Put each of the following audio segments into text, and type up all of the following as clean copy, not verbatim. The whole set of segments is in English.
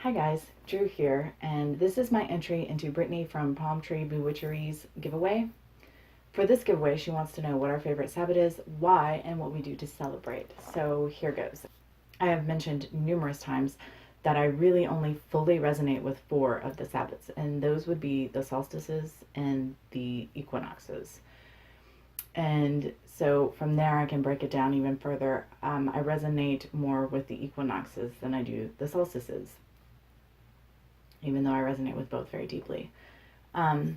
Hi guys, Drew here, and this is my entry into Brittany from Palm Tree Bewitchery's giveaway. For this giveaway, she wants to know what our favorite Sabbath is, why, and what we do to celebrate. So here goes. I have mentioned numerous times that I really only fully resonate with 4 of the Sabbaths, and those would be the solstices and the equinoxes. And so from there, I can break it down even further. I resonate more with the equinoxes than I do the solstices, even though I resonate with both very deeply. Fall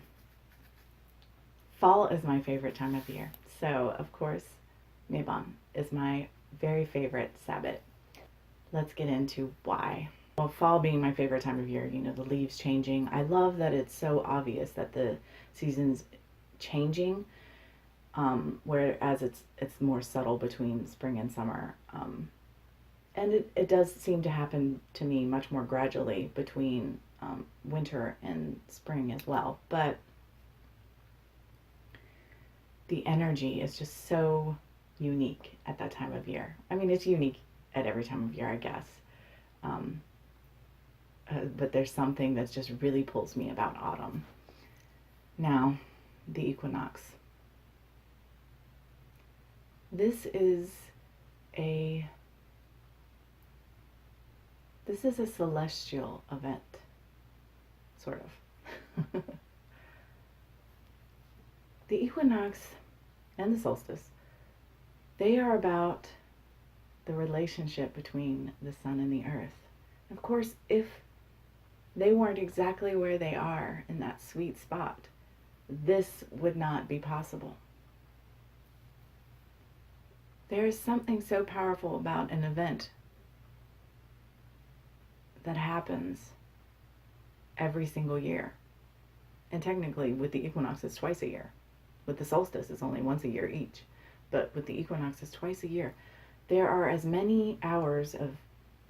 is my favorite time of year. So, of course, Mabon is my very favorite Sabbath. Let's get into why. Well, fall being my favorite time of year, the leaves changing. I love that it's so obvious that the season's changing, whereas it's more subtle between spring and summer. And it does seem to happen to me much more gradually between winter and spring as well. But the energy is just so unique at that time of year. I mean, it's unique at every time of year, I guess. But there's something that just really pulls me about autumn. Now, the equinox. This is a celestial event, sort of. The equinox and the solstice, they are about the relationship between the sun and the earth. Of course, if they weren't exactly where they are in that sweet spot, this would not be possible. There is something so powerful about an event that happens every single year. And technically, with the equinox, it's twice a year. With the solstice, it's only once a year each. But with the equinox, it's twice a year. There are as many hours of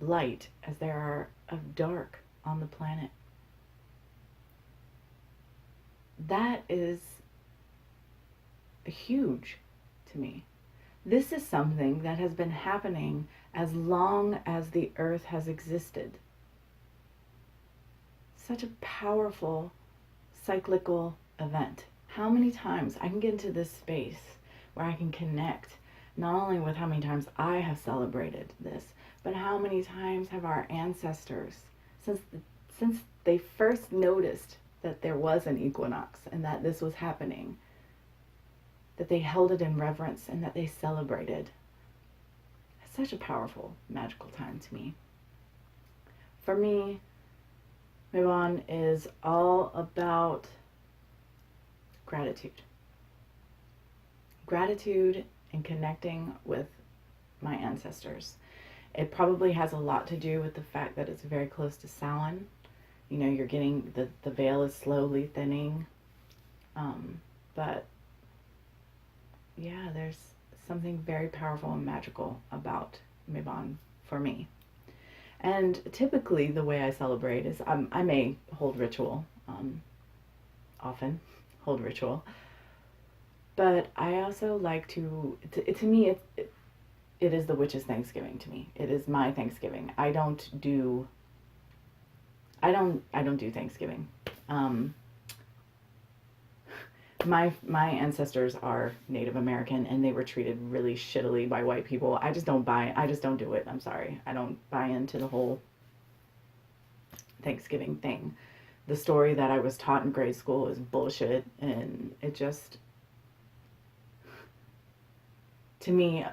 light as there are of dark on the planet. That is huge to me. This is something that has been happening as long as the earth has existed. Such a powerful cyclical event. How many times I can get into this space where I can connect not only with how many times I have celebrated this, but how many times have our ancestors, since they first noticed that there was an equinox and that this was happening, that they held it in reverence and that they celebrated. It's such a powerful, magical time to me. For me, Mabon is all about gratitude. Gratitude and connecting with my ancestors. It probably has a lot to do with the fact that it's very close to Samhain. You're getting, the veil is slowly thinning. But yeah, there's something very powerful and magical about Mabon for me. And typically the way I celebrate is I may hold ritual, often hold ritual, but I also like to me, it is the witch's Thanksgiving to me. It is my Thanksgiving. I don't do Thanksgiving. My ancestors are Native American, and they were treated really shittily by white people. I just don't do it. I'm sorry. I don't buy into the whole Thanksgiving thing. The story that I was taught in grade school is bullshit, and it just, to me,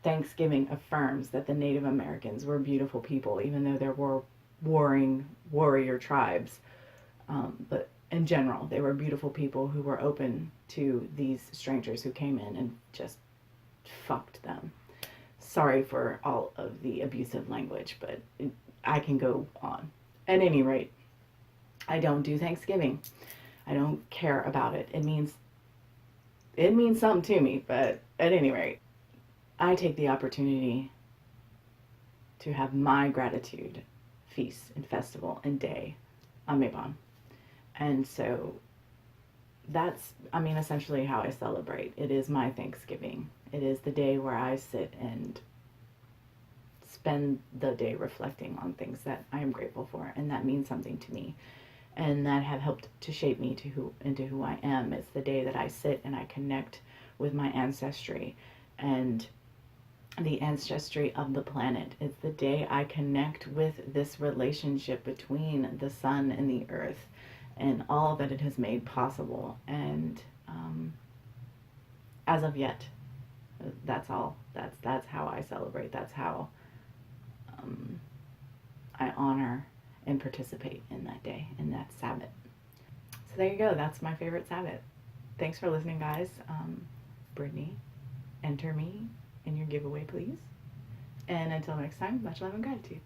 Thanksgiving affirms that the Native Americans were beautiful people, even though there were warring warrior tribes. But in general, they were beautiful people who were open to these strangers who came in and just fucked them. Sorry for all of the abusive language, but I can go on. At any rate, I don't do Thanksgiving. I don't care about it. It means something to me, but at any rate, I take the opportunity to have my gratitude feast and festival and day on Mabon. And so that's, essentially how I celebrate. It is my Thanksgiving. It is the day where I sit and spend the day reflecting on things that I am grateful for and that mean something to me and that have helped to shape me into who I am. It's the day that I sit and I connect with my ancestry and the ancestry of the planet. It's the day I connect with this relationship between the sun and the earth and all that it has made possible. And as of yet, that's all. That's how I celebrate. That's how I honor and participate in that day, in that Sabbath. So there you go. That's my favorite Sabbath. Thanks for listening, guys. Brittany, enter me in your giveaway, please. And until next time, much love and gratitude.